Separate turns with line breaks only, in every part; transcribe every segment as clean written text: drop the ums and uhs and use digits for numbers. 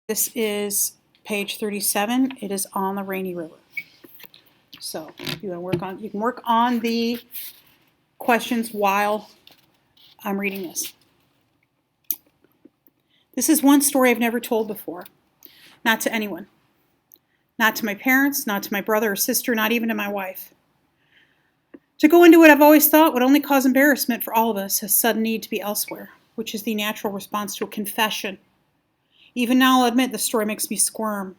This is page 37. It is on the Rainy River. So you can work on the questions while I'm reading this. This is one story I've never told before. Not to anyone. Not to my parents, not to my brother or sister, not even to my wife. To go into what I've always thought would only cause embarrassment for all of us, a sudden need to be elsewhere, which is the natural response to a confession. Even now, I'll admit the story makes me squirm.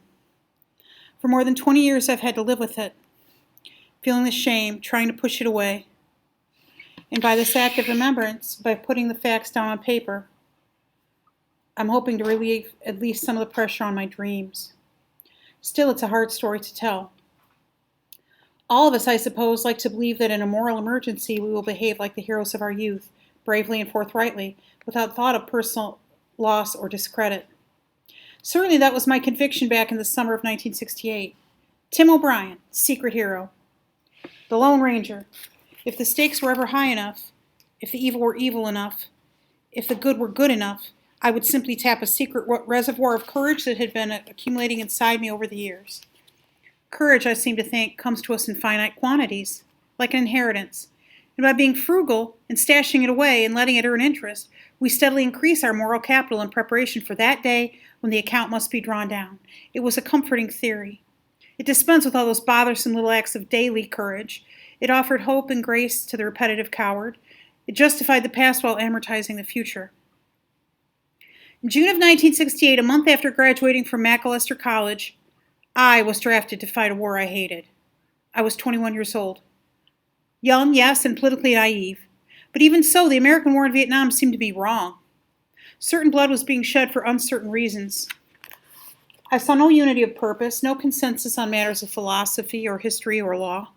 For more than 20 years, I've had to live with it, feeling the shame, trying to push it away. And by this act of remembrance, by putting the facts down on paper, I'm hoping to relieve at least some of the pressure on my dreams. Still, it's a hard story to tell. All of us, I suppose, like to believe that in a moral emergency we will behave like the heroes of our youth, bravely and forthrightly, without thought of personal loss or discredit. Certainly that was my conviction back in the summer of 1968. Tim O'Brien, secret hero. The Lone Ranger. If the stakes were ever high enough, if the evil were evil enough, if the good were good enough, I would simply tap a secret reservoir of courage that had been accumulating inside me over the years. Courage, I seem to think, comes to us in finite quantities, like an inheritance. And by being frugal and stashing it away and letting it earn interest, we steadily increase our moral capital in preparation for that day when the account must be drawn down. It was a comforting theory. It dispensed with all those bothersome little acts of daily courage. It offered hope and grace to the repetitive coward. It justified the past while amortizing the future. In June of 1968, a month after graduating from Macalester College, I was drafted to fight a war I hated. I was 21 years old. Young, yes, and politically naive. But even so, the American war in Vietnam seemed to be wrong. Certain blood was being shed for uncertain reasons. I saw no unity of purpose, no consensus on matters of philosophy or history or law.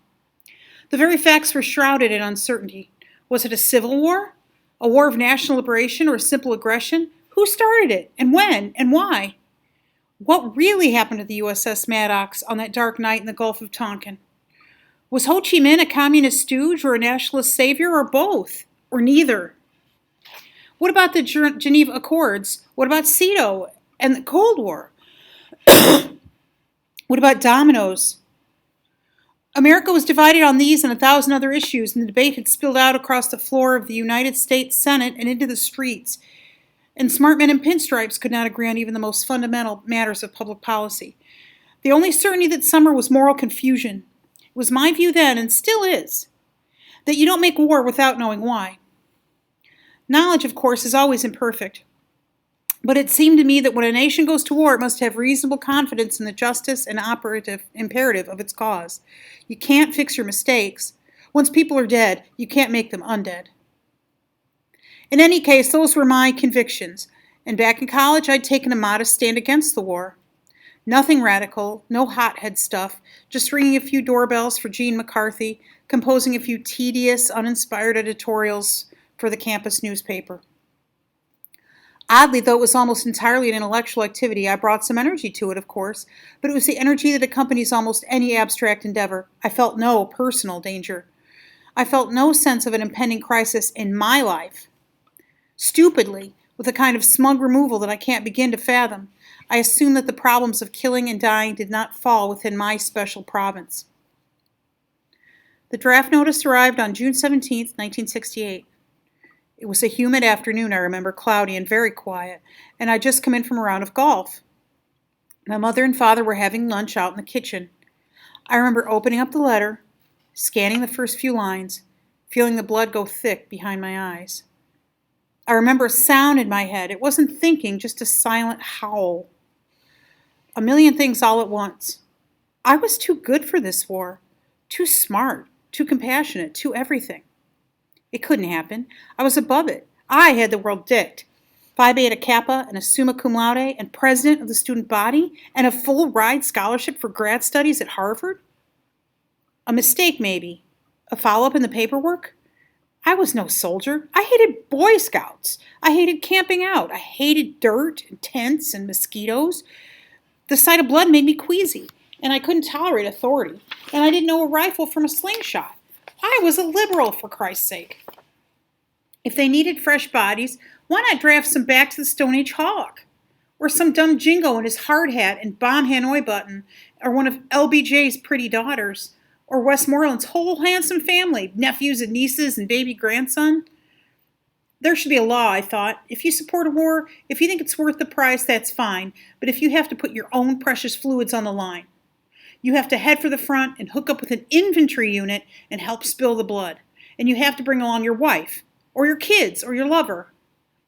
The very facts were shrouded in uncertainty. Was it a civil war? A war of national liberation or a simple aggression? Who started it? And when? And why? What really happened to the USS Maddox on that dark night in the Gulf of Tonkin? Was Ho Chi Minh a communist stooge or a nationalist savior, or both? Or neither? What about the Geneva Accords? What about CETO and the Cold War? What about dominoes? America was divided on these and 1,000 other issues, and the debate had spilled out across the floor of the United States Senate and into the streets. And smart men in pinstripes could not agree on even the most fundamental matters of public policy. The only certainty that summer was moral confusion. It was my view then, and still is, that you don't make war without knowing why. Knowledge, of course, is always imperfect. But it seemed to me that when a nation goes to war, it must have reasonable confidence in the justice and operative imperative of its cause. You can't fix your mistakes. Once people are dead, you can't make them undead. In any case, those were my convictions, and back in college I'd taken a modest stand against the war. Nothing radical, no hothead stuff, just ringing a few doorbells for Gene McCarthy, composing a few tedious, uninspired editorials for the campus newspaper. Oddly, though it was almost entirely an intellectual activity, I brought some energy to it, of course, but it was the energy that accompanies almost any abstract endeavor. I felt no personal danger. I felt no sense of an impending crisis in my life. Stupidly, with a kind of smug removal that I can't begin to fathom, I assumed that the problems of killing and dying did not fall within my special province. The draft notice arrived on June 17, 1968. It was a humid afternoon, I remember, cloudy and very quiet, and I'd just come in from a round of golf. My mother and father were having lunch out in the kitchen. I remember opening up the letter, scanning the first few lines, feeling the blood go thick behind my eyes. I remember a sound in my head. It wasn't thinking, just a silent howl. A million things all at once. I was too good for this war, too smart, too compassionate, too everything. It couldn't happen. I was above it. I had the world dicked. Phi Beta Kappa and a summa cum laude and president of the student body and a full ride scholarship for grad studies at Harvard? A mistake, maybe. A follow-up in the paperwork? I was no soldier. I hated Boy Scouts. I hated camping out. I hated dirt and tents and mosquitoes. The sight of blood made me queasy, and I couldn't tolerate authority, and I didn't know a rifle from a slingshot. I was a liberal, for Christ's sake. If they needed fresh bodies, why not draft some back to the Stone Age hog? or some dumb jingo in his hard hat and bomb Hanoi button, or one of LBJ's pretty daughters, or Westmoreland's whole handsome family, nephews and nieces and baby grandson. There should be a law, I thought. If you support a war, if you think it's worth the price, that's fine. But if you have to put your own precious fluids on the line, you have to head for the front and hook up with an infantry unit and help spill the blood. And you have to bring along your wife, or your kids, or your lover.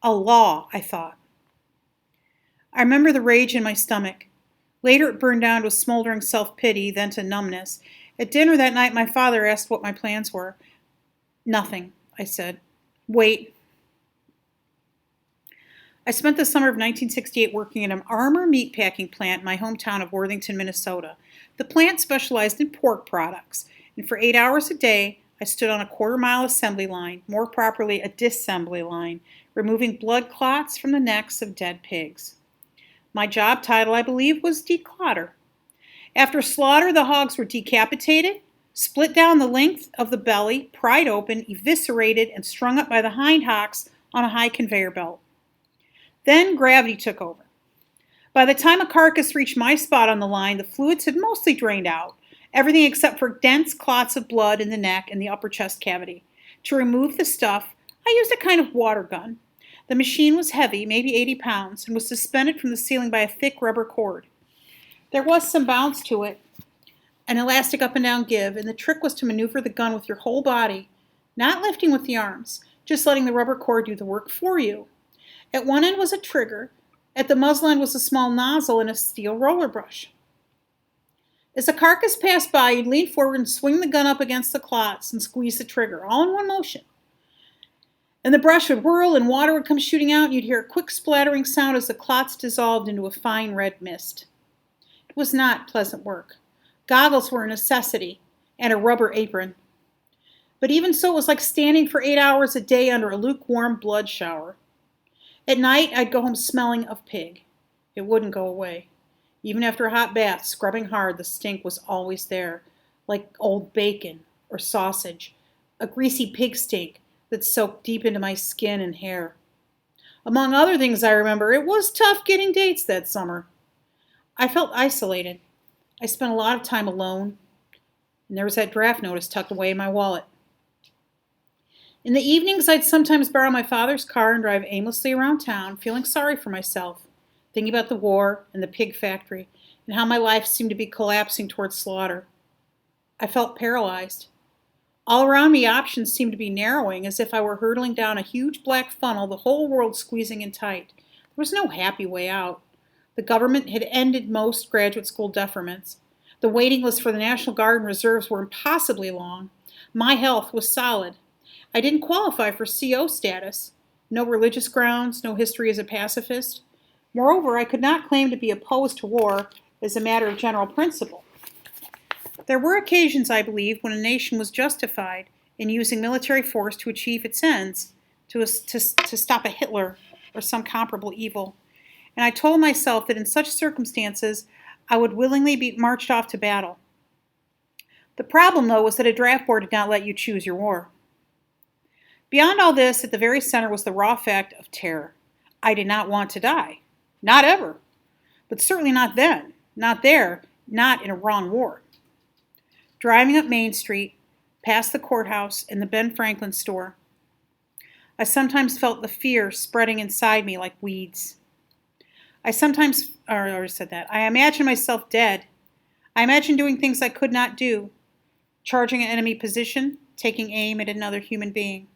A law, I thought. I remember the rage in my stomach. Later it burned down to a smoldering self-pity, then to numbness. At dinner that night, my father asked what my plans were. Nothing, I said. Wait. I spent the summer of 1968 working at an Armour meatpacking plant in my hometown of Worthington, Minnesota. The plant specialized in pork products, and for 8 hours a day, I stood on a quarter-mile assembly line, more properly a disassembly line, removing blood clots from the necks of dead pigs. My job title, I believe, was declotter. After slaughter, the hogs were decapitated, split down the length of the belly, pried open, eviscerated, and strung up by the hind hocks on a high conveyor belt. Then gravity took over. By the time a carcass reached my spot on the line, the fluids had mostly drained out, everything except for dense clots of blood in the neck and the upper chest cavity. To remove the stuff, I used a kind of water gun. The machine was heavy, maybe 80 pounds, and was suspended from the ceiling by a thick rubber cord. There was some bounce to it, an elastic up and down give, and the trick was to maneuver the gun with your whole body, not lifting with the arms, just letting the rubber cord do the work for you. At one end was a trigger. At the muzzle end was a small nozzle and a steel roller brush. As the carcass passed by, you'd lean forward and swing the gun up against the clots and squeeze the trigger, all in one motion. And the brush would whirl and water would come shooting out, and you'd hear a quick splattering sound as the clots dissolved into a fine red mist. It was not pleasant work. Goggles were a necessity, and a rubber apron. But even so, it was like standing for 8 hours a day under a lukewarm blood shower. At night, I'd go home smelling of pig. It wouldn't go away. Even after a hot bath, scrubbing hard, the stink was always there, like old bacon or sausage, a greasy pig stink that soaked deep into my skin and hair. Among other things I remember, it was tough getting dates that summer. I felt isolated. I spent a lot of time alone, and there was that draft notice tucked away in my wallet. In the evenings, I'd sometimes borrow my father's car and drive aimlessly around town, feeling sorry for myself, thinking about the war and the pig factory, and how my life seemed to be collapsing towards slaughter. I felt paralyzed. All around me, options seemed to be narrowing, as if I were hurtling down a huge black funnel, the whole world squeezing in tight. There was no happy way out. The government had ended most graduate school deferments. The waiting lists for the National Guard and Reserves were impossibly long. My health was solid. I didn't qualify for CO status. No religious grounds, no history as a pacifist. Moreover, I could not claim to be opposed to war as a matter of general principle. There were occasions, I believe, when a nation was justified in using military force to achieve its ends, to stop a Hitler or some comparable evil. And I told myself that in such circumstances, I would willingly be marched off to battle. The problem, though, was that a draft board did not let you choose your war. Beyond all this, at the very center was the raw fact of terror. I did not want to die. Not ever. But certainly not then. Not there. Not in a wrong war. Driving up Main Street, past the courthouse and the Ben Franklin store, I sometimes felt the fear spreading inside me like weeds. I imagined myself dead. I imagined doing things I could not do, charging an enemy position, taking aim at another human being.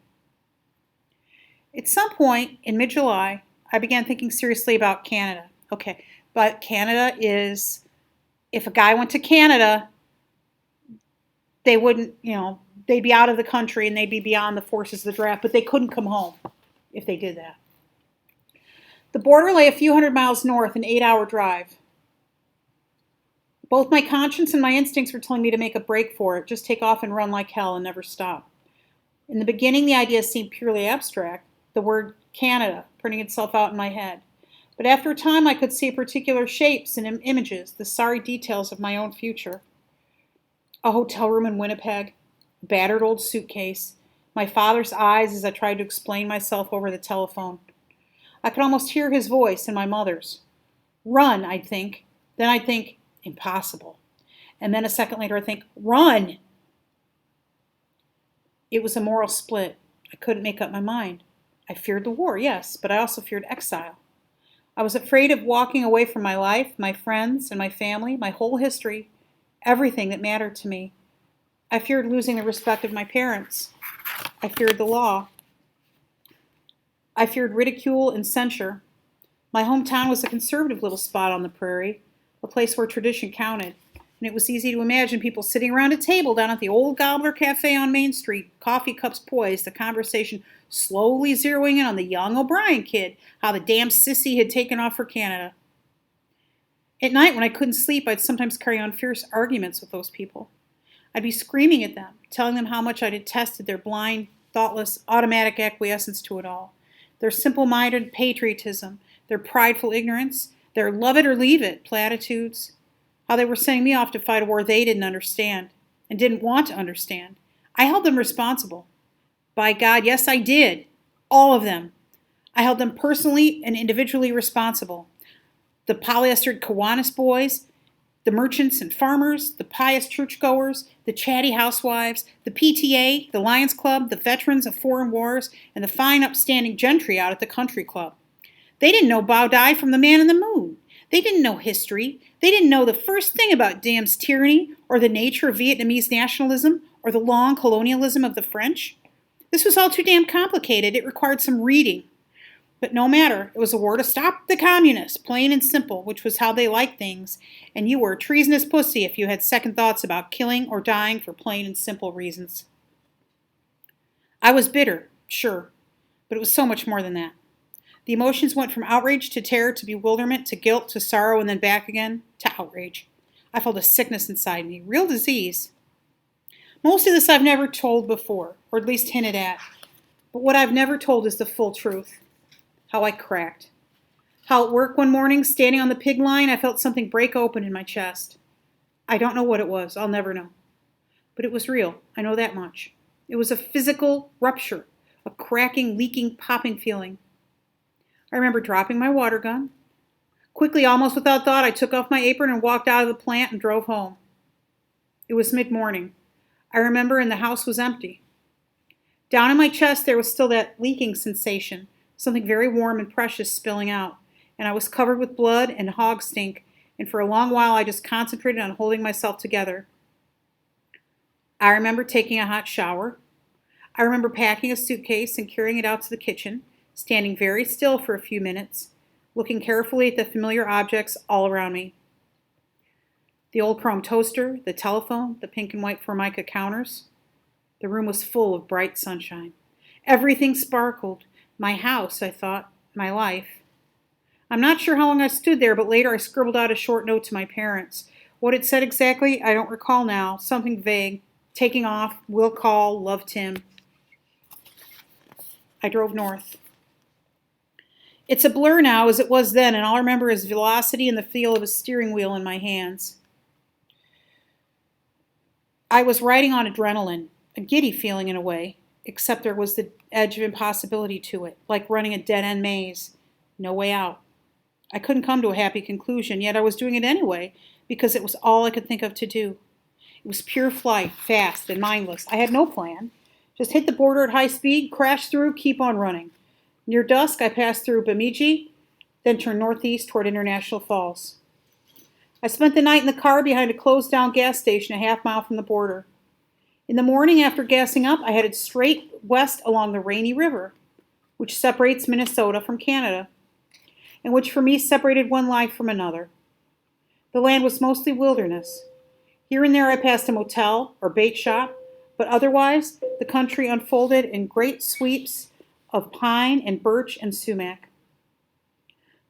At some point in mid-July, I began thinking seriously about Canada. Okay, but Canada is, if a guy went to Canada, they wouldn't, they'd be out of the country and they'd be beyond the forces of the draft, but they couldn't come home if they did that. The border lay a few hundred miles north, an 8-hour drive. Both my conscience and my instincts were telling me to make a break for it, just take off and run like hell and never stop. In the beginning, the idea seemed purely abstract, the word Canada printing itself out in my head. But after a time, I could see particular shapes and images, the sorry details of my own future. A hotel room in Winnipeg, a battered old suitcase, my father's eyes as I tried to explain myself over the telephone. I could almost hear his voice and my mother's. Run, I'd think. Then I'd think, impossible. And then a second later, I'd think, run. It was a moral split. I couldn't make up my mind. I feared the war, yes, but I also feared exile. I was afraid of walking away from my life, my friends, and my family, my whole history, everything that mattered to me. I feared losing the respect of my parents. I feared the law. I feared ridicule and censure. My hometown was a conservative little spot on the prairie, a place where tradition counted, and it was easy to imagine people sitting around a table down at the old Gobbler Cafe on Main Street, coffee cups poised, the conversation slowly zeroing in on the young O'Brien kid, how the damn sissy had taken off for Canada. At night, when I couldn't sleep, I'd sometimes carry on fierce arguments with those people. I'd be screaming at them, telling them how much I detested their blind, thoughtless, automatic acquiescence to it all, their simple-minded patriotism, their prideful ignorance, their love it or leave it platitudes, how they were sending me off to fight a war they didn't understand and didn't want to understand. I held them responsible. By God, yes, I did. All of them. I held them personally and individually responsible. The polyestered Kiwanis boys, the merchants and farmers, the pious churchgoers, the chatty housewives, the PTA, the Lions Club, the veterans of foreign wars, and the fine upstanding gentry out at the country club. They didn't know Bao Dai from the man in the moon. They didn't know history. They didn't know the first thing about Diem's tyranny or the nature of Vietnamese nationalism or the long colonialism of the French. This was all too damn complicated. It required some reading. But no matter, it was a war to stop the communists, plain and simple, which was how they liked things, and you were a treasonous pussy if you had second thoughts about killing or dying for plain and simple reasons. I was bitter, sure, but it was so much more than that. The emotions went from outrage to terror to bewilderment to guilt to sorrow and then back again to outrage. I felt a sickness inside me, real disease. Most of this I've never told before, or at least hinted at, but what I've never told is the full truth. How I cracked. How at work one morning, standing on the pig line, I felt something break open in my chest. I don't know what it was. I'll never know. But it was real. I know that much. It was a physical rupture, a cracking, leaking, popping feeling. I remember dropping my water gun. Quickly, almost without thought, I took off my apron and walked out of the plant and drove home. It was mid-morning. I remember, and the house was empty. Down in my chest, there was still that leaking sensation, something very warm and precious spilling out, and I was covered with blood and hog stink, and for a long while I just concentrated on holding myself together. I remember taking a hot shower. I remember packing a suitcase and carrying it out to the kitchen, standing very still for a few minutes, looking carefully at the familiar objects all around me. The old chrome toaster, the telephone, the pink and white Formica counters. The room was full of bright sunshine. Everything sparkled. My house, I thought, my life. I'm not sure how long I stood there, but later I scribbled out a short note to my parents. What it said exactly, I don't recall now. Something vague. Taking off, will call, love Tim. I drove north. It's a blur now as it was then, and all I remember is velocity and the feel of a steering wheel in my hands. I was riding on adrenaline, a giddy feeling in a way, except there was the edge of impossibility to it, like running a dead-end maze. No way out. I couldn't come to a happy conclusion, yet I was doing it anyway, because it was all I could think of to do. It was pure flight, fast and mindless. I had no plan. Just hit the border at high speed, crash through, keep on running. Near dusk, I passed through Bemidji, then turned northeast toward International Falls. I spent the night in the car behind a closed-down gas station a half-mile from the border. In the morning, after gassing up, I headed straight west along the Rainy River, which separates Minnesota from Canada, and which for me separated one life from another. The land was mostly wilderness. Here and there I passed a motel or bait shop, but otherwise the country unfolded in great sweeps of pine and birch and sumac.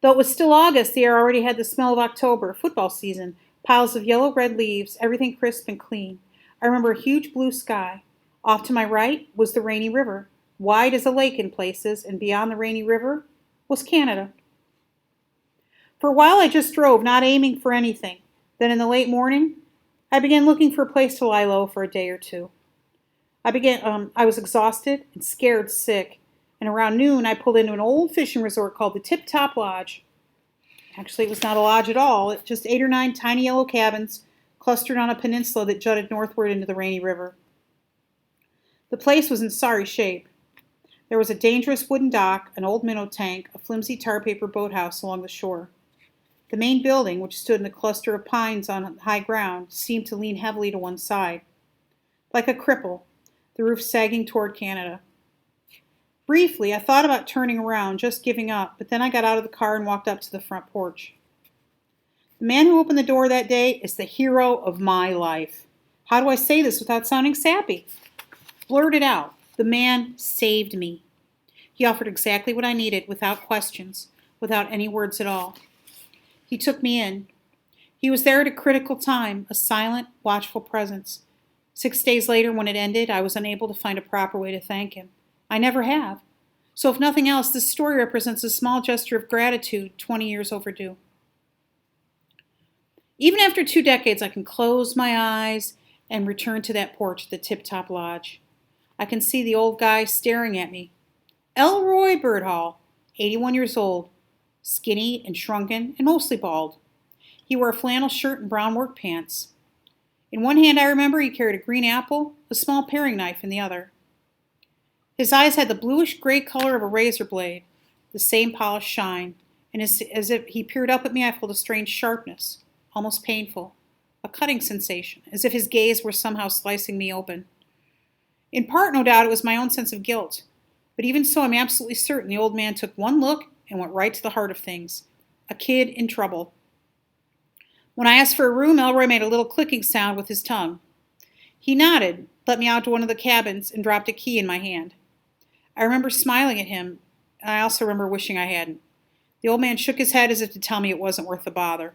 Though it was still August, the air already had the smell of October, football season, piles of yellow-red leaves, everything crisp and clean. I remember a huge blue sky. Off to my right was the Rainy River, wide as a lake in places, and beyond the Rainy River was Canada. For a while I just drove, not aiming for anything. Then in the late morning, I began looking for a place to lie low for a day or two. I was exhausted and scared sick, and around noon I pulled into an old fishing resort called the Tip Top Lodge. Actually, it was not a lodge at all. It just 8 or 9 tiny yellow cabins clustered on a peninsula that jutted northward into the Rainy River. The place was in sorry shape. There was a dangerous wooden dock, an old minnow tank, a flimsy tar paper boathouse along the shore. The main building, which stood in a cluster of pines on high ground, seemed to lean heavily to one side. Like a cripple, the roof sagging toward Canada. Briefly, I thought about turning around, just giving up, but then I got out of the car and walked up to the front porch. The man who opened the door that day is the hero of my life. How do I say this without sounding sappy? Blurted out. The man saved me. He offered exactly what I needed, without questions, without any words at all. He took me in. He was there at a critical time, a silent, watchful presence. 6 days later, when it ended, I was unable to find a proper way to thank him. I never have. So if nothing else, this story represents a small gesture of gratitude 20 years overdue. Even after 2 decades, I can close my eyes and return to that porch at the Tip Top Lodge. I can see the old guy staring at me. Elroy Birdhall, 81 years old, skinny and shrunken and mostly bald. He wore a flannel shirt and brown work pants. In one hand, I remember, he carried a green apple, a small paring knife in the other. His eyes had the bluish-gray color of a razor blade, the same polished shine, and as if he peered up at me, I felt a strange sharpness, almost painful, a cutting sensation, as if his gaze were somehow slicing me open. In part, no doubt, it was my own sense of guilt, but even so, I'm absolutely certain the old man took one look and went right to the heart of things. A kid in trouble. When I asked for a room, Elroy made a little clicking sound with his tongue. He nodded, let me out to one of the cabins, and dropped a key in my hand. I remember smiling at him, and I also remember wishing I hadn't. The old man shook his head as if to tell me it wasn't worth the bother.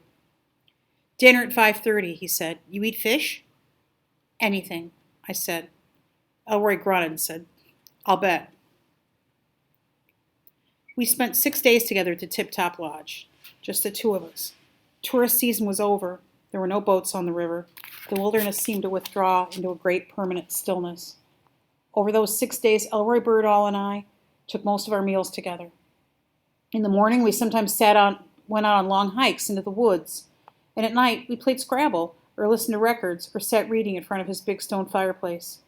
Dinner at 5:30, he said. You eat fish? Anything, I said. Elroy grunted and said, I'll bet. We spent 6 days together at the Tip Top Lodge, just the two of us. Tourist season was over. There were no boats on the river. The wilderness seemed to withdraw into a great permanent stillness. Over those 6 days, Elroy Birdhall and I took most of our meals together. In the morning, we sometimes went out on long hikes into the woods, and at night, we played Scrabble, or listened to records, or sat reading in front of his big stone fireplace.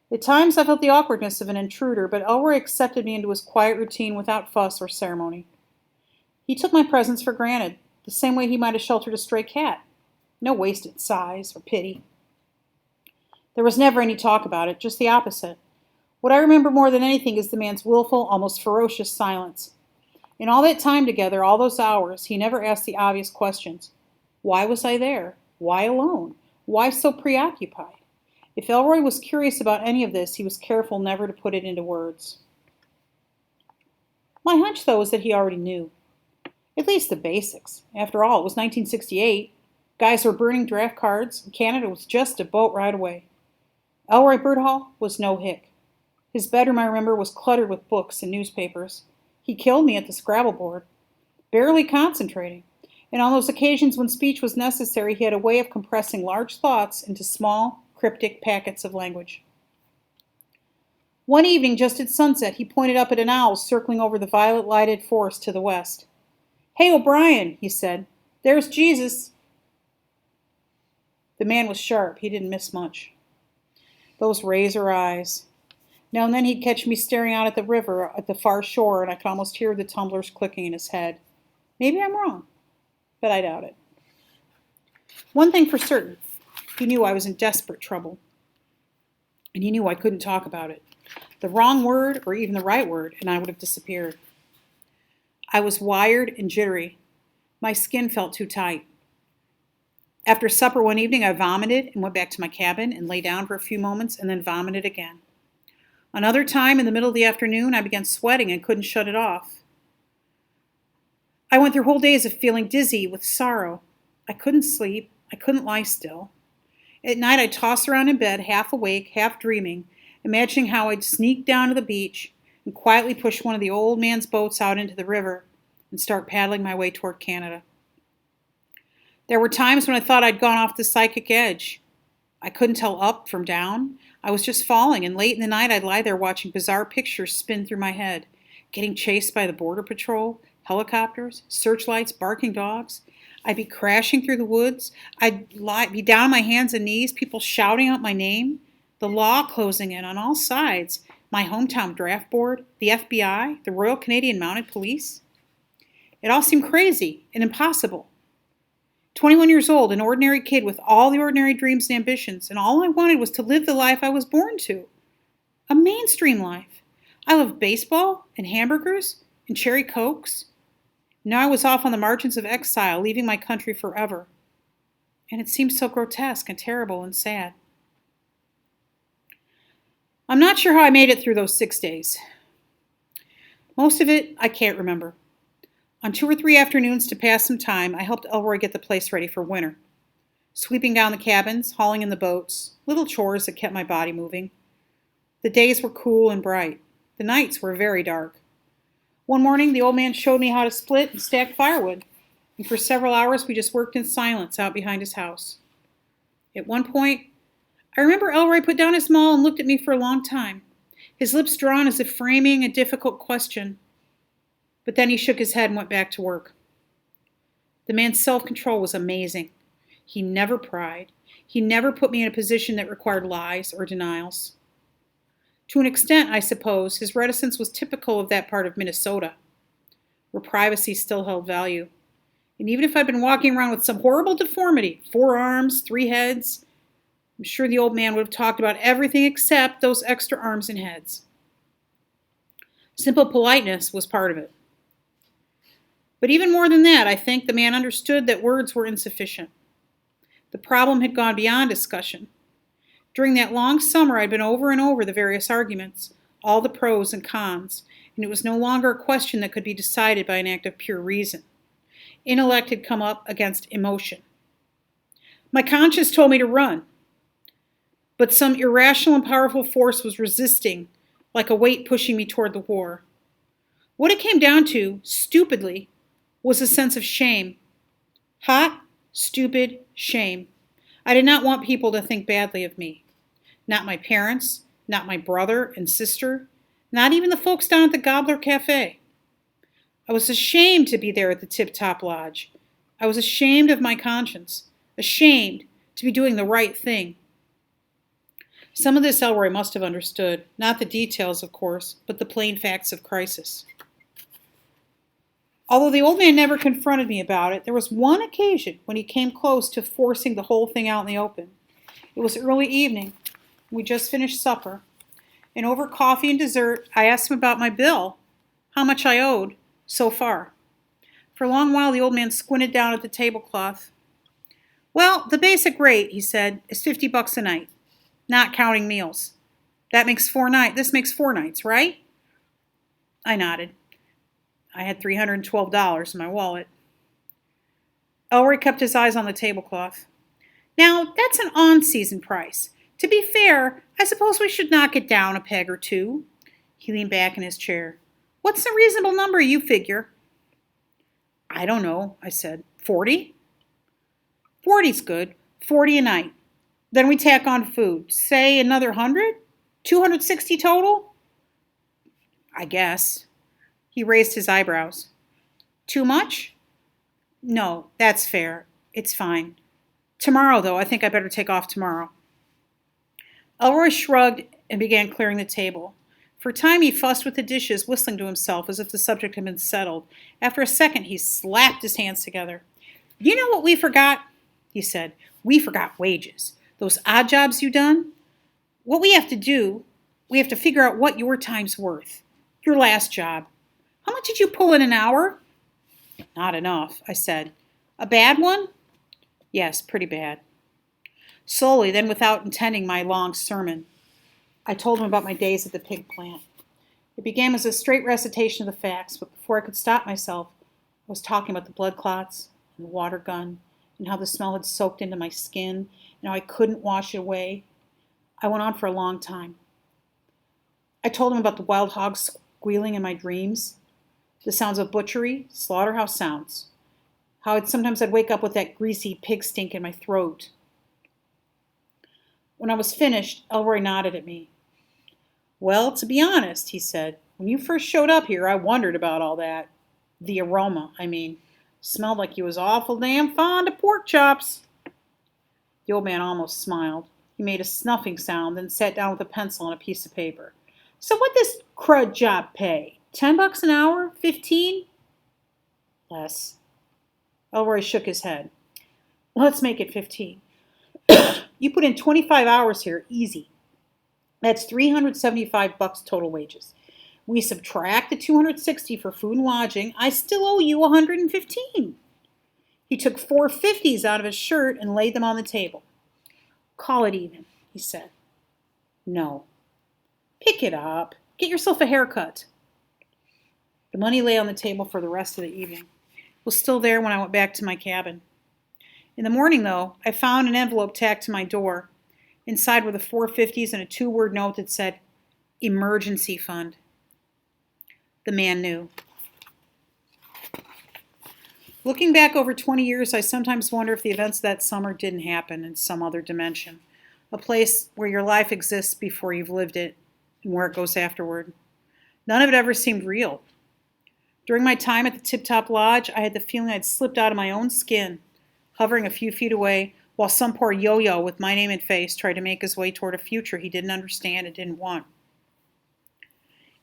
At times, I felt the awkwardness of an intruder, but Elroy accepted me into his quiet routine without fuss or ceremony. He took my presence for granted, the same way he might have sheltered a stray cat. No wasted sighs or pity. There was never any talk about it, just the opposite. What I remember more than anything is the man's willful, almost ferocious silence. In all that time together, all those hours, he never asked the obvious questions. Why was I there? Why alone? Why so preoccupied? If Elroy was curious about any of this, he was careful never to put it into words. My hunch, though, is that he already knew. At least the basics. After all, it was 1968. Guys were burning draft cards, and Canada was just a boat ride away. Elroy Birdhall was no hick. His bedroom, I remember, was cluttered with books and newspapers. He killed me at the Scrabble board, barely concentrating. And on those occasions when speech was necessary, he had a way of compressing large thoughts into small, cryptic packets of language. One evening, just at sunset, he pointed up at an owl circling over the violet-lighted forest to the west. Hey, O'Brien, he said, there's Jesus. The man was sharp. He didn't miss much. Those razor eyes. Now and then he'd catch me staring out at the river at the far shore, and I could almost hear the tumblers clicking in his head. Maybe I'm wrong, but I doubt it. One thing for certain, he knew I was in desperate trouble, and he knew I couldn't talk about it. The wrong word, or even the right word, and I would have disappeared. I was wired and jittery. My skin felt too tight. After supper one evening, I vomited and went back to my cabin and lay down for a few moments and then vomited again. Another time, in the middle of the afternoon, I began sweating and couldn't shut it off. I went through whole days of feeling dizzy with sorrow. I couldn't sleep. I couldn't lie still. At night, I'd toss around in bed, half awake, half dreaming, imagining how I'd sneak down to the beach and quietly push one of the old man's boats out into the river and start paddling my way toward Canada. There were times when I thought I'd gone off the psychic edge. I couldn't tell up from down. I was just falling, and late in the night I'd lie there watching bizarre pictures spin through my head, getting chased by the border patrol, helicopters, searchlights, barking dogs. I'd be crashing through the woods. Be down on my hands and knees, people shouting out my name, the law closing in on all sides, my hometown draft board, the FBI, the Royal Canadian Mounted Police. It all seemed crazy and impossible. 21 years old, an ordinary kid with all the ordinary dreams and ambitions, and all I wanted was to live the life I was born to. A mainstream life. I loved baseball and hamburgers and cherry cokes. Now I was off on the margins of exile, leaving my country forever. And it seemed so grotesque and terrible and sad. I'm not sure how I made it through those 6 days. Most of it I can't remember. On 2 or 3 afternoons to pass some time, I helped Elroy get the place ready for winter. Sweeping down the cabins, hauling in the boats, little chores that kept my body moving. The days were cool and bright. The nights were very dark. One morning, the old man showed me how to split and stack firewood, and for several hours we just worked in silence out behind his house. At one point, I remember Elroy put down his maul and looked at me for a long time, his lips drawn as if framing a difficult question. But then he shook his head and went back to work. The man's self-control was amazing. He never pried. He never put me in a position that required lies or denials. To an extent, I suppose, his reticence was typical of that part of Minnesota, where privacy still held value. And even if I'd been walking around with some horrible deformity, 4 arms, 3 heads, I'm sure the old man would have talked about everything except those extra arms and heads. Simple politeness was part of it. But even more than that, I think the man understood that words were insufficient. The problem had gone beyond discussion. During that long summer, I'd been over and over the various arguments, all the pros and cons, and it was no longer a question that could be decided by an act of pure reason. Intellect had come up against emotion. My conscience told me to run, but some irrational and powerful force was resisting, like a weight pushing me toward the war. What it came down to, stupidly, was a sense of shame. Hot, stupid shame. I did not want people to think badly of me. Not my parents, not my brother and sister, not even the folks down at the Gobbler Cafe. I was ashamed to be there at the Tip Top Lodge. I was ashamed of my conscience, ashamed to be doing the right thing. Some of this Elroy must have understood, not the details, of course, but the plain facts of crisis. Although the old man never confronted me about it, there was one occasion when he came close to forcing the whole thing out in the open. It was early evening. We just finished supper, and over coffee and dessert, I asked him about my bill, how much I owed so far. For a long while, the old man squinted down at the tablecloth. Well, the basic rate, he said, is $50 a night, not counting meals. That makes 4 nights. This makes 4 nights, right? I nodded. I had $312 in my wallet. Elroy kept his eyes on the tablecloth. Now, that's an on-season price. To be fair, I suppose we should knock it down a peg or 2. He leaned back in his chair. What's the reasonable number you figure? I don't know, I said. 40? 40's good. 40 a night. Then we tack on food. Say another 100? 260 total? I guess. He raised his eyebrows. Too much? No, that's fair. It's fine. Tomorrow, though, I think I better take off tomorrow. Elroy shrugged and began clearing the table. For a time he fussed with the dishes, whistling to himself as if the subject had been settled. After a second, he slapped his hands together. You know what we forgot? He said. We forgot wages. Those odd jobs you done? What we have to do, we have to figure out what your time's worth. Your last job. How much did you pull in an hour? Not enough, I said. A bad one? Yes, pretty bad. Slowly, then without intending my long sermon, I told him about my days at the pig plant. It began as a straight recitation of the facts, but before I could stop myself, I was talking about the blood clots and the water gun and how the smell had soaked into my skin and how I couldn't wash it away. I went on for a long time. I told him about the wild hogs squealing in my dreams, the sounds of butchery, slaughterhouse sounds, how sometimes I'd wake up with that greasy pig stink in my throat. When I was finished, Elroy nodded at me. Well, to be honest, he said, when you first showed up here, I wondered about all that. The aroma, smelled like you was awful damn fond of pork chops. The old man almost smiled. He made a snuffing sound, then sat down with a pencil and a piece of paper. So what this crud job pay? $10 an hour? 15? Less. Elroy shook his head. Let's make it 15. You put in 25 hours here, easy. That's $375 total wages. We subtract the $260 for food and lodging. I still owe you $115. He took 4 50s out of his shirt and laid them on the table. Call it even, he said. No. Pick it up. Get yourself a haircut. The money lay on the table for the rest of the evening. It was still there when I went back to my cabin. In the morning, though, I found an envelope tacked to my door. Inside were the 4 50s and a 2-word note that said, Emergency Fund. The man knew. Looking back over 20 years, I sometimes wonder if the events of that summer didn't happen in some other dimension. A place where your life exists before you've lived it and where it goes afterward. None of it ever seemed real. During my time at the Tip Top Lodge, I had the feeling I'd slipped out of my own skin, hovering a few feet away, while some poor yo-yo with my name and face tried to make his way toward a future he didn't understand and didn't want.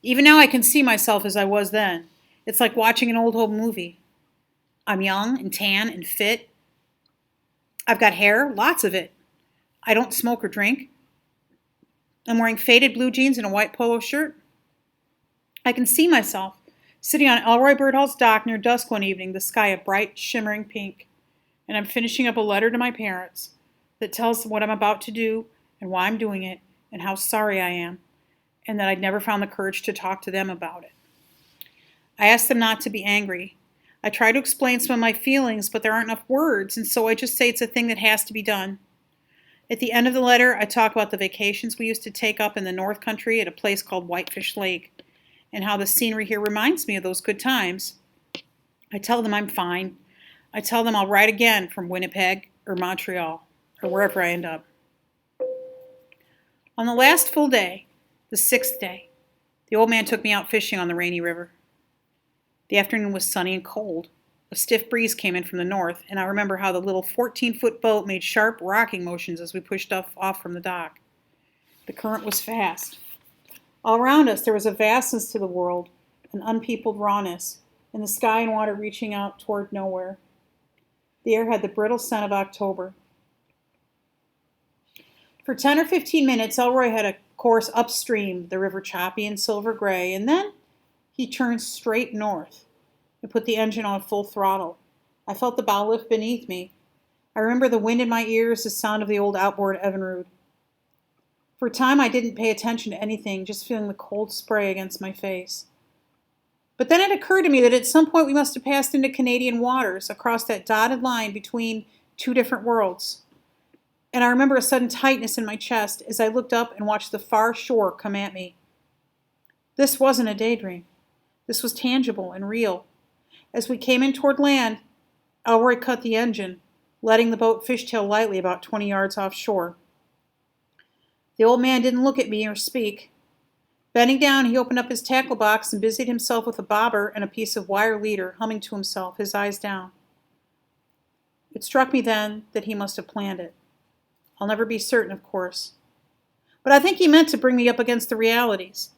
Even now I can see myself as I was then. It's like watching an old home movie. I'm young and tan and fit. I've got hair, lots of it. I don't smoke or drink. I'm wearing faded blue jeans and a white polo shirt. I can see myself sitting on Elroy Birdhall's dock near dusk one evening, the sky a bright, shimmering pink, and I'm finishing up a letter to my parents that tells them what I'm about to do and why I'm doing it and how sorry I am, and that I'd never found the courage to talk to them about it. I asked them not to be angry. I try to explain some of my feelings, but there aren't enough words, and so I just say it's a thing that has to be done. At the end of the letter, I talk about the vacations we used to take up in the North Country at a place called Whitefish Lake, and how the scenery here reminds me of those good times. I tell them I'm fine. I tell them I'll write again from Winnipeg or Montreal or wherever I end up. On the last full day, the 6th day, the old man took me out fishing on the Rainy River. The afternoon was sunny and cold. A stiff breeze came in from the north, and I remember how the little 14-foot boat made sharp rocking motions as we pushed off from the dock. The current was fast. All around us there was a vastness to the world, an unpeopled rawness, and the sky and water reaching out toward nowhere. The air had the brittle scent of October. For 10 or 15 minutes, Elroy had a course upstream, the river choppy and silver gray, and then he turned straight north and put the engine on full throttle. I felt the bow lift beneath me. I remember the wind in my ears, the sound of the old outboard Evinrude. For a time I didn't pay attention to anything, just feeling the cold spray against my face. But then it occurred to me that at some point we must have passed into Canadian waters, across that dotted line between two different worlds. And I remember a sudden tightness in my chest as I looked up and watched the far shore come at me. This wasn't a daydream. This was tangible and real. As we came in toward land, Elroy cut the engine, letting the boat fishtail lightly about 20 yards offshore. The old man didn't look at me or speak. Bending down, he opened up his tackle box and busied himself with a bobber and a piece of wire leader, humming to himself, his eyes down. It struck me then that he must have planned it. I'll never be certain, of course. But I think he meant to bring me up against the realities,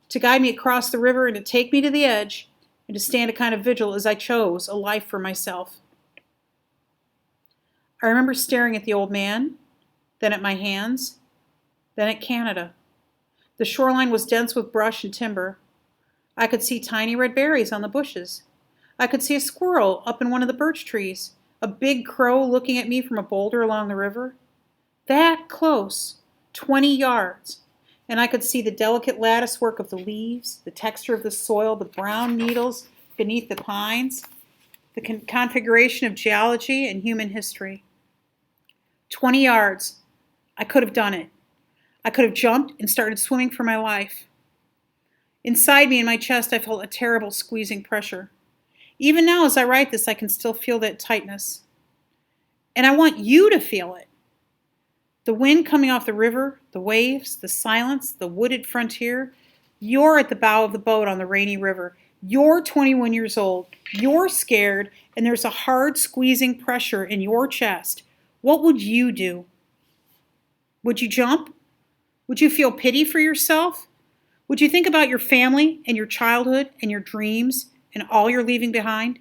to guide me across the river and to take me to the edge, and to stand a kind of vigil as I chose, a life for myself. I remember staring at the old man, then at my hands, then at Canada. The shoreline was dense with brush and timber. I could see tiny red berries on the bushes. I could see a squirrel up in one of the birch trees, a big crow looking at me from a boulder along the river. That close, 20 yards, and I could see the delicate lattice work of the leaves, the texture of the soil, the brown needles beneath the pines, the configuration of geology and human history. 20 yards. I could have done it. I could have jumped and started swimming for my life. Inside me in my chest, I felt a terrible squeezing pressure. Even now, as I write this, I can still feel that tightness. And I want you to feel it. The wind coming off the river, the waves, the silence, the wooded frontier. You're at the bow of the boat on the Rainy River, You're 21 years old. You're scared, and there's a hard squeezing pressure in your chest. What would you do? Would you jump? Would you feel pity for yourself? Would you think about your family and your childhood and your dreams and all you're leaving behind?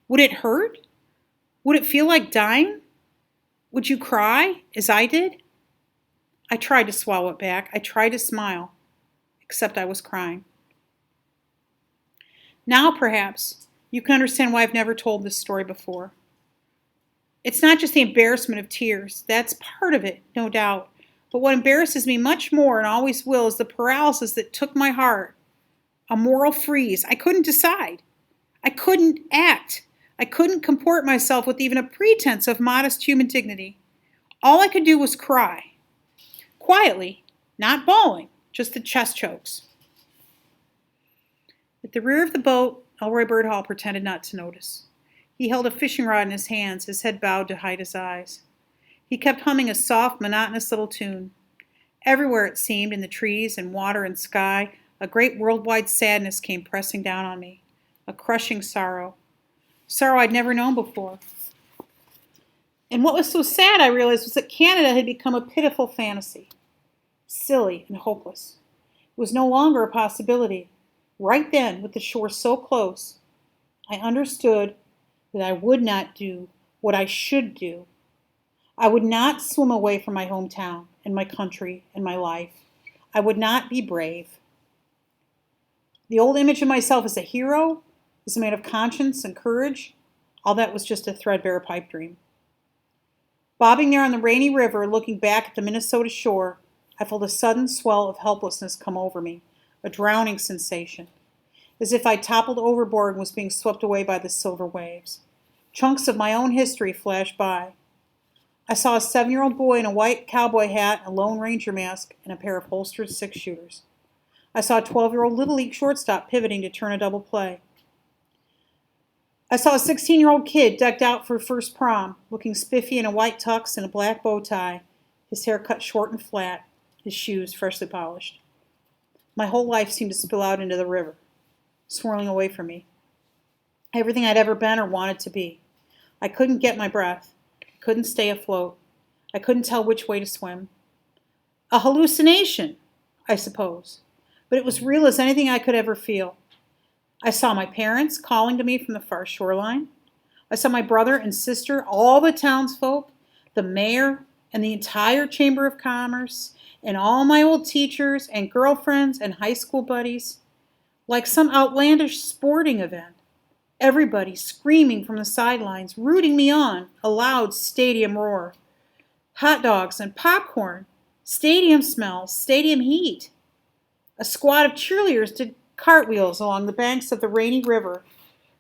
Would it hurt? Would it feel like dying? Would you cry, as I did? I tried to swallow it back. I tried to smile, except I was crying. Now, perhaps, you can understand why I've never told this story before. It's not just the embarrassment of tears. That's part of it, no doubt. But what embarrasses me much more, and always will, is the paralysis that took my heart. A moral freeze. I couldn't decide. I couldn't act. I couldn't comport myself with even a pretense of modest human dignity. All I could do was cry. Quietly, not bawling, just the chest chokes. At the rear of the boat, Elroy Birdhall pretended not to notice. He held a fishing rod in his hands, his head bowed to hide his eyes. He kept humming a soft, monotonous little tune. Everywhere, it seemed, in the trees and water and sky, a great worldwide sadness came pressing down on me, a crushing sorrow. Sorrow I'd never known before. And what was so sad, I realized, was that Canada had become a pitiful fantasy. Silly and hopeless. It was no longer a possibility. Right then, with the shore so close, I understood that I would not do what I should do. I would not swim away from my hometown and my country and my life. I would not be brave. The old image of myself as a hero, as a man of conscience and courage, all that was just a threadbare pipe dream. Bobbing there on the rainy river, looking back at the Minnesota shore, I felt a sudden swell of helplessness come over me, a drowning sensation, as if I toppled overboard and was being swept away by the silver waves. Chunks of my own history flashed by. I saw a 7-year-old boy in a white cowboy hat, a Lone Ranger mask, and a pair of holstered six-shooters. I saw a 12-year-old Little League shortstop pivoting to turn a double play. I saw a 16-year-old kid decked out for first prom, looking spiffy in a white tux and a black bow tie, his hair cut short and flat, his shoes freshly polished. My whole life seemed to spill out into the river, swirling away from me. Everything I'd ever been or wanted to be. I couldn't get my breath. I couldn't stay afloat. I couldn't tell which way to swim. A hallucination, I suppose, but it was real as anything I could ever feel. I saw my parents calling to me from the far shoreline. I saw my brother and sister, all the townsfolk, the mayor, and the entire Chamber of Commerce, and all my old teachers and girlfriends and high school buddies, like some outlandish sporting event. Everybody screaming from the sidelines, rooting me on, a loud stadium roar. Hot dogs and popcorn, stadium smells, stadium heat. A squad of cheerleaders did cartwheels along the banks of the rainy river.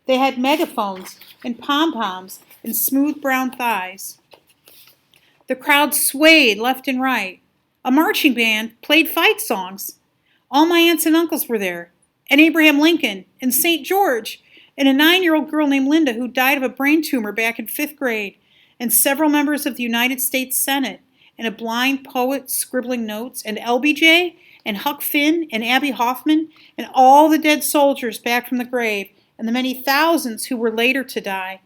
They had megaphones and pom-poms and smooth brown thighs. The crowd swayed left and right. A marching band played fight songs. All my aunts and uncles were there, and Abraham Lincoln, and St. George, and a 9-year-old girl named Linda who died of a brain tumor back in 5th grade, and several members of the United States Senate, and a blind poet scribbling notes, and LBJ, and Huck Finn, and Abby Hoffman, and all the dead soldiers back from the grave, and the many thousands who were later to die,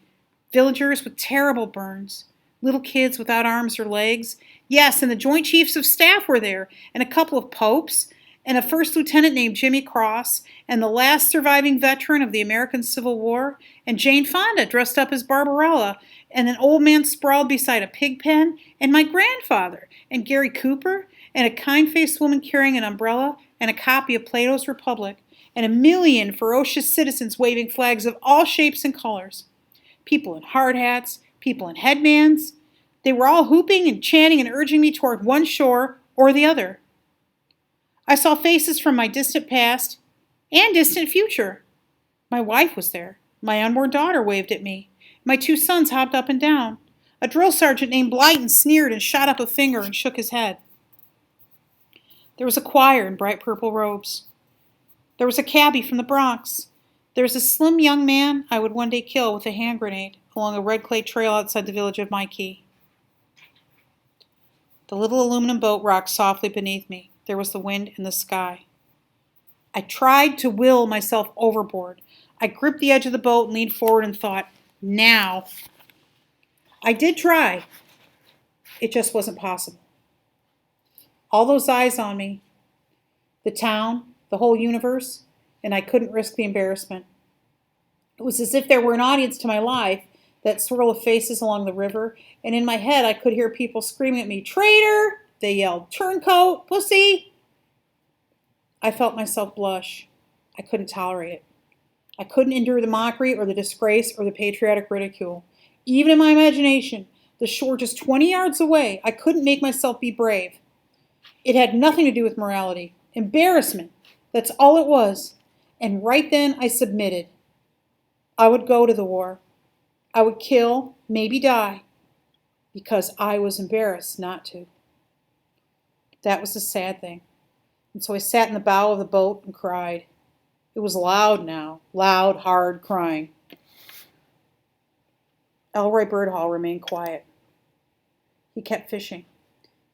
villagers with terrible burns, little kids without arms or legs. Yes, and the Joint Chiefs of Staff were there, and a couple of popes, and a first lieutenant named Jimmy Cross, and the last surviving veteran of the American Civil War, and Jane Fonda dressed up as Barbarella, and an old man sprawled beside a pig pen, and my grandfather, and Gary Cooper, and a kind-faced woman carrying an umbrella, and a copy of Plato's Republic, and a million ferocious citizens waving flags of all shapes and colors. People in hard hats, people in headbands. They were all whooping and chanting and urging me toward one shore or the other. I saw faces from my distant past and distant future. My wife was there. My unborn daughter waved at me. My 2 sons hopped up and down. A drill sergeant named Blyton sneered and shot up a finger and shook his head. There was a choir in bright purple robes. There was a cabbie from the Bronx. There was a slim young man I would one day kill with a hand grenade along a red clay trail outside the village of Mikey. The little aluminum boat rocked softly beneath me. There was the wind in the sky. I tried to will myself overboard. I gripped the edge of the boat and leaned forward and thought, now. I did try. It just wasn't possible. All those eyes on me, the town, the whole universe, and I couldn't risk the embarrassment. It was as if there were an audience to my life, that swirl of faces along the river, and in my head I could hear people screaming at me, "Traitor!" They yelled, "Turncoat! Pussy!" I felt myself blush. I couldn't tolerate it. I couldn't endure the mockery or the disgrace or the patriotic ridicule. Even in my imagination, the shore just 20 yards away, I couldn't make myself be brave. It had nothing to do with morality. Embarrassment. That's all it was. And right then I submitted. I would go to the war. I would kill, maybe die, because I was embarrassed not to. That was the sad thing. And so I sat in the bow of the boat and cried. It was loud now, loud, hard crying. Elroy Birdhall remained quiet. He kept fishing.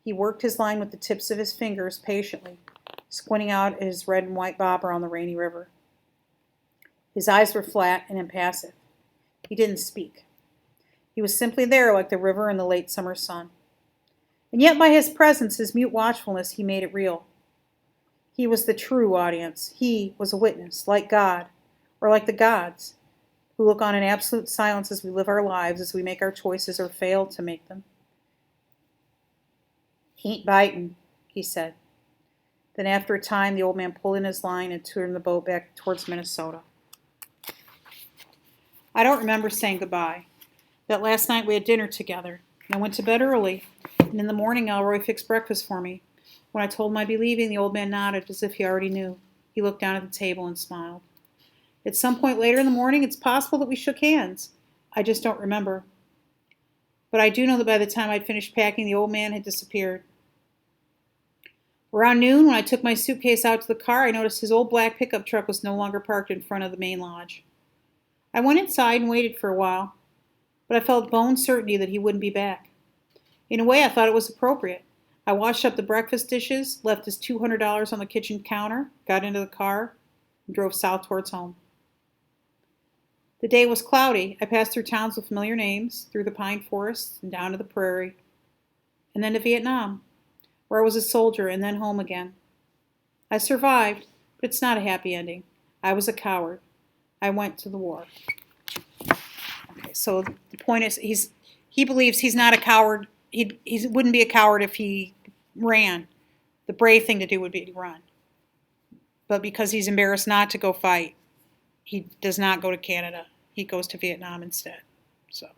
He worked his line with the tips of his fingers patiently, squinting out at his red and white bobber on the rainy river. His eyes were flat and impassive. He didn't speak. He was simply there like the river in the late summer sun. And yet by his presence, his mute watchfulness, he made it real. He was the true audience. He was a witness, like God, or like the gods, who look on in absolute silence as we live our lives, as we make our choices or fail to make them. "Ain't bitin'," he said. Then after a time, the old man pulled in his line and turned the boat back towards Minnesota. I don't remember saying goodbye. That last night we had dinner together, and I went to bed early, and in the morning Elroy fixed breakfast for me. When I told him I'd be leaving, the old man nodded as if he already knew. He looked down at the table and smiled. At some point later in the morning, it's possible that we shook hands. I just don't remember. But I do know that by the time I'd finished packing, the old man had disappeared. Around noon, when I took my suitcase out to the car, I noticed his old black pickup truck was no longer parked in front of the main lodge. I went inside and waited for a while, but I felt bone certainty that he wouldn't be back. In a way, I thought it was appropriate. I washed up the breakfast dishes, left his $200 on the kitchen counter, got into the car, and drove south towards home. The day was cloudy. I passed through towns with familiar names, through the pine forests, and down to the prairie, and then to Vietnam, where I was a soldier, and then home again. I survived, but it's not a happy ending. I was a coward. I went to the war. Okay, so the point is, he believes he's not a coward. He wouldn't be a coward if he ran. The brave thing to do would be to run. But because he's embarrassed not to go fight, he does not go to Canada. He goes to Vietnam instead. So.